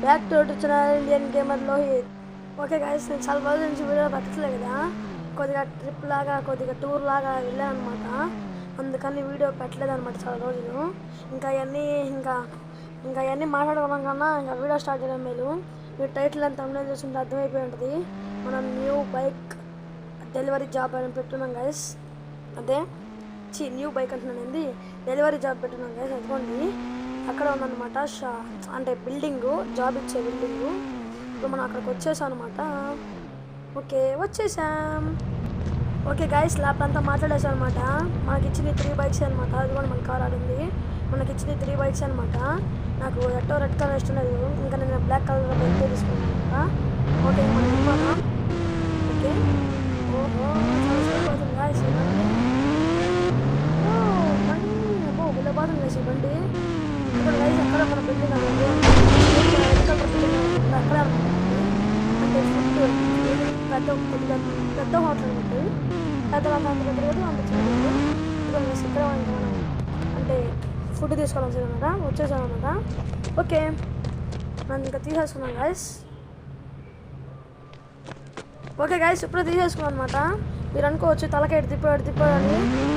Back to channel Indian gamer Lohit. Okay guys, నేను చాలా రోజుల నుంచి వీడియో పెట్టట్లేదు కదా, కొద్దిగా ట్రిప్ లాగా కొద్దిగా టూర్ లాగా వెళ్ళాను అనమాట. అందుకని వీడియో పెట్టలేదు అనమాట చాలా రోజులు. ఇంకా ఇవన్నీ మాట్లాడుకోవడం కన్నా ఇంకా వీడియో స్టార్ట్ చేయడం మేలు. మీరు టైటిల్ అంతా తమిళ చూస్తుంటే అర్థమైపోయి ఉంటుంది. మనం న్యూ బైక్ డెలివరీ జాబ్ అని పెట్టున్నాం గైస్. న్యూ బైక్ అంటున్నాను, డెలివరీ జాబ్ పెట్టున్నాం గైస్. అదిగోండి అక్కడ ఉందన్నమాట అంటే బిల్డింగు, జాబ్ ఇచ్చే బిల్డింగు. ఇప్పుడు మనం అక్కడికి వచ్చేసాం అనమాట. ఓకే వచ్చేసాం. ఓకే గైస్, ల్యాప్ అంతా మాట్లాడేసాం అనమాట. మనకి ఇచ్చింది 3 బైక్స్ అనమాట. అది కూడా మన కార్ ఆడింది. మనకి ఇచ్చింది 3 బైక్స్ అనమాట. నాకు ఎట్టో రెడ్ కలర్ ఇష్టం లేదు, ఇంకా నేను బ్లాక్ కలర్ బైక్ తీసుకున్నాను అనమాట. ఓకే మనం వెళ్ళిపోతాం. ఓకే ఓహో చాలా సేపు అవుతుంది గాయస్. వెళ్ళిపోతుంది గైస్ ఈ బండి. ఇప్పుడు గైస్ అక్కడ మన బిల్డింగ్ అనేది అక్కడ అంటే ఫుడ్ కొద్దిగా పెద్ద హోటల్ ఉంటుంది. పెద్ద అంత చిన్నది. ఇప్పుడు ఇక్కడ మనం అంటే ఫుడ్ తీసుకోవాల్సి అనమాట. వచ్చేసాం అనమాట. ఓకే మనం ఇంకా తీసేసుకున్నాం గైస్. ఓకే గైస్, ఇప్పుడే తీసేసుకున్నాం అనమాట. మీరు అనుకోవచ్చు తలకాయ తిప్పాడు అని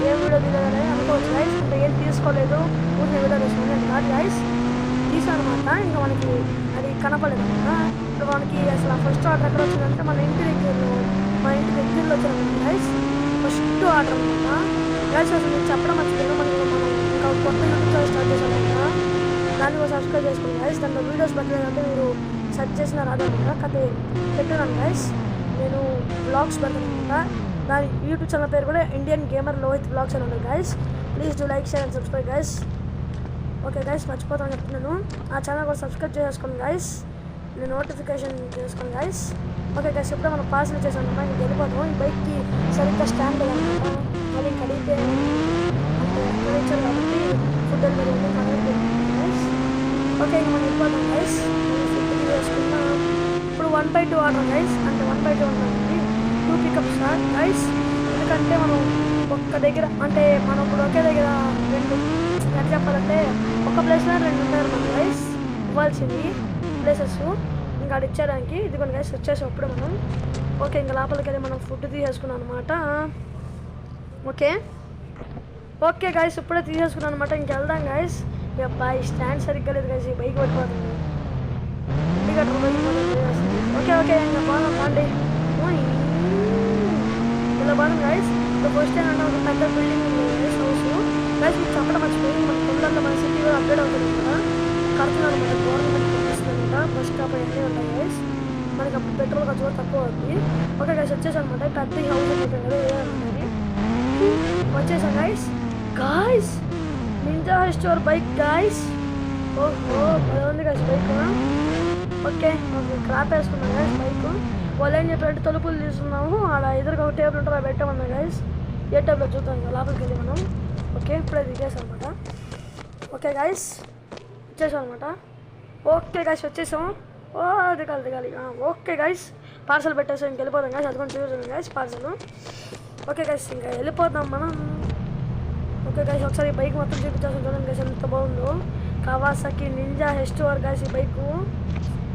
ఏం వీడియో తీయలేదని అనుకోవచ్చు గైస్. అంటే ఏం తీసుకోలేదు, ఊరిని వీడియో తీసుకున్నాను కాదు గైస్. తీసాను అనమాట. ఇంకా మనకి అది కనపడలేదు అనమాట. ఇప్పుడు మనకి అసలు ఫస్ట్ ఆర్డర్ ఎక్కడ వచ్చిందంటే మన ఇంటి దగ్గరలో వచ్చిందన్నమాట గైస్. ఫస్ట్ ఆర్డర్ అనమాట గైస్. అసలు నేను చెప్పడం మర్చిపోయాను, మనం ఇంకా కొత్త యూట్యూబ్ స్టార్ట్ చేసాం అనమాట. దాన్ని కూడా సబ్స్క్రైబ్ చేసుకోండి గైస్. దాంట్లో వీడియోస్ పెట్టలేదంటే మీరు సెర్చ్ చేసిన రాదనమాట. కథ పెట్టాను గైస్. నేను బ్లాగ్స్ పెడతాను అనమాట. దాని యూట్యూబ్ ఛానల్ పేరు కూడా ఇండియన్ గేమర్ లోహిత్ బ్లాగ్స్ అని ఉంది guys. Please do like, share and subscribe guys. Okay guys, మర్చిపోతాను చెప్తున్నాను. ఆ ఛానల్ కూడా సబ్స్క్రైబ్ చేసుకోండి గైస్. నేను నోటిఫికేషన్ చేసుకోండి గైస్. ఓకే గైస్, ఇప్పుడు మనం పార్సల్ చేసాను అనమాట. ఇంక వెళ్ళిపోతాం. ఈ బైక్కి సరిగ్గా స్టాండ్ లేదనమాట. మళ్ళీ ఇంక అడిగితే అంటే అక్కడ ఇచ్చారు కాబట్టి ఫుడ్ డెలివరీ అంటే గైస్. ఓకే ఇంక మనం వెళ్ళిపోతాం గైస్. ఫుడ్ చేసుకున్నాం. ఇప్పుడు 1/2 ఆర్డర్ గైస్. అంటే 1/2 ఉందండి. 2 పికప్ స్టార్ట్ గైస్. ఎందుకంటే మనం ఒక్క దగ్గర అంటే మనం ఇప్పుడు ఒకే దగ్గర 2 ఎట్లా చెప్పాలంటే ఒక ప్లేస్లో 2 ఉంటారు మన గైస్ ఇవ్వాల్సింది ప్లేసెస్. ఇంకా అది ఇచ్చేదానికి ఇదిగోండి గైస్ వచ్చేసాం ఇప్పుడు మనం. ఓకే ఇంకా లోపలికి వెళ్ళి మనం ఫుడ్ తీసేసుకున్నాం అనమాట. ఓకే గైస్, ఇప్పుడే తీసేసుకున్నాం అనమాట. ఇంక వెళ్దాం గైస్. అబ్బాయి స్టాండ్ సరిగ్గా లేదు గైస్. ఈ బైక్ పడిపోతుంది. ఓకే ఇంకా బాగా బాండి ఇలా బాగా గైస్. ఇప్పుడు ఫస్ట్ అంటే ఒక పెద్ద బిల్డింగ్ ఉంది హౌస్ గైస్. మీకు చెప్పడం మర్చిపోయి మన పిల్లల్లో మన సిటీ కూడా అప్డేట్ అవుతుంది కదా, కడుతున్నారు అనమాట. గవర్నమెంట్ ఇస్తుందంట. బస్ స్టాప్ అవన్నీ ఉంటాయి గైస్. మనకి అప్పుడు పెట్రోల్ ఖర్చు కూడా తక్కువ అవుతుంది. ఓకే గైస్ వచ్చేసాం అనమాట. పెద్ద హౌస్ ఉంటుంది కదా ఏదంటే వచ్చేసాం guys. Ninja store bike guys. ఓహో అది ఉంది గైస్ బైక్. ఓకే క్రాప్ వేసుకున్నాం గైస్ బైక్. వాళ్ళు ఏం చెప్పారంటే తలుపులు తీసుకున్నాము, ఆడ ఎదురుగా ఒక టేబుల్ ఉంటుందో పెట్టామన్నా గైస్. ఏ టేబుల్ చూద్దాం లోపలికి వెళ్ళి మనం. ఓకే ఇప్పుడే దిగేసాం అనమాట. ఓకే గైస్ వచ్చేసాం అనమాట. ఓకే గైస్ వచ్చేసాం. దిగాలి. ఓకే గైస్ పార్సల్ పెట్టేసాం. ఇంక వెళ్ళిపోతాం గైస్. అది కూడా చూసాం గైస్ పార్సల్. ఓకే గైస్ ఇంకా వెళ్ళిపోతాం మనం. ఓకే గైస్ ఒకసారి ఈ బైక్ మొత్తం చూపించాల్సి చూడండి గైస్ ఎంత బాగుందో. కవాసాకి నింజా హెస్టోర్ గైస్. ఈ బైకు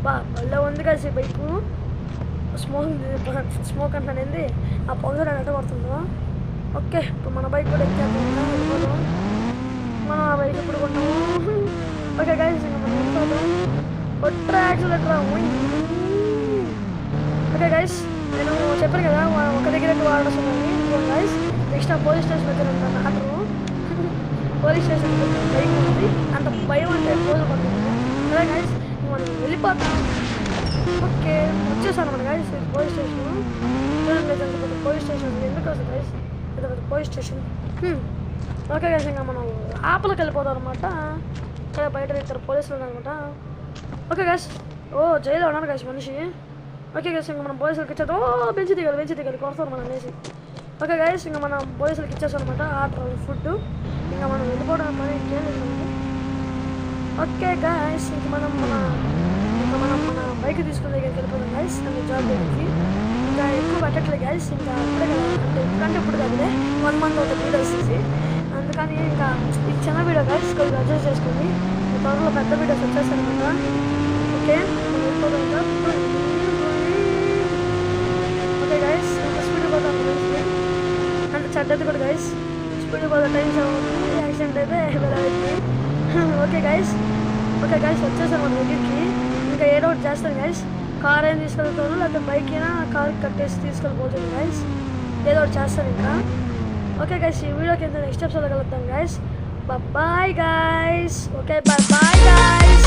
భలే ఉంది గైస్. ఈ బైకు స్మోక్ అంటానేది ఆ పొగ ఎట్ట పడుతుందో. ఓకే ఇప్పుడు మన బైక్ కూడా ఎక్కేద్దాం. వెళ్ళిపోదాం మనం. ఆ బైక్ ఎప్పుడు కొన్నాము. ఓకే గైస్ ఇంకా మనం వెళ్ళిపోతాం. కొట్రా యాక్సిలేటర్. ఓకే గైస్ నేను చెప్పాను కదా ఒక దగ్గర వాడొస్తుందని. గైస్ నెక్స్ట్ ఆ పోలీస్ స్టేషన్ దగ్గర ఉంటాను. ఆటో పోలీస్ స్టేషన్ బైక్ ఉంది. అంత భయం అంటే పోలీసు పడుతుంది కదా గైస్. మనం వెళ్ళిపోతాం. ఓకే వచ్చేసాను అనమాట గైస్ పోలీస్ స్టేషన్. చూడండి పోలీస్ స్టేషన్ ఎందుకు వస్తుంది గైస్, పెద్ద పోలీస్ స్టేషన్. ఓకే గైస్ ఇంకా మనం లోపలికి వెళ్ళిపోతాం అనమాట. ఇక్కడ బయట 2 పోలీసులు ఉన్నారనమాట. ఓకే గైస్ జైల్లో ఉన్నారు గైస్ మనిషి. ఓకే గైస్ ఇంకా మనం పోలీసులకి ఇచ్చేద్దాం. బెంచి దిగాలి కొడతారు మనం అనేసి. ఓకే గైస్ ఇంకా మనం పోలీసులకి ఇచ్చేసాం అనమాట ఆర్డర్ ఫుడ్. ఇంకా మనం వెళ్ళిపోవడం పని ఇంకేం లేదు. ఓకే గైస్ ఇంక మనం మన బైక్ తీసుకునే దగ్గరికి వెళ్ళిపోతాం గైస్. అంటే జాబ్ దగ్గరికి ఇంకా ఎక్కువ పెట్టట్లేదు గైస్. ఇంకా అప్పుడే కదా అంటే ఇప్పుడు కదలే 1 month అవుతుంది వీడియో వచ్చేసి. అందుకని ఇంకా ఈ చిన్న వీడియో గైస్ కొద్దిగా అడ్జస్ట్ చేసుకోండి. త్వరలో పెద్ద వీడియోస్ వచ్చేస్తాను అనమాట. ఓకే ఓకే గైస్ అంత స్పీడ్ పోతాం గైస్ అంత చెడ్డది కూడా గైస్ స్పీడ్ పోతా టైం యాక్సిడెంట్ అయితే వెళ్ళి ఓకే గైస్ వచ్చేసాను మన దగ్గరికి ఇంకా ఏదో ఒకటి చేస్తాను గైస్ కార్ ఏం తీసుకెళ్తాను లేకపోతే బైక్ అయినా కార్ కట్టేసి తీసుకెళ్ళిపోతాను గైస్ ఏదో ఒకటి చేస్తాను ఇంకా ఓకే గైస్ ఈ వీడియోకి ఎంత నెక్స్ట్ ఎపిసోడ్లో కలుద్దాం guys bye guys okay bye guys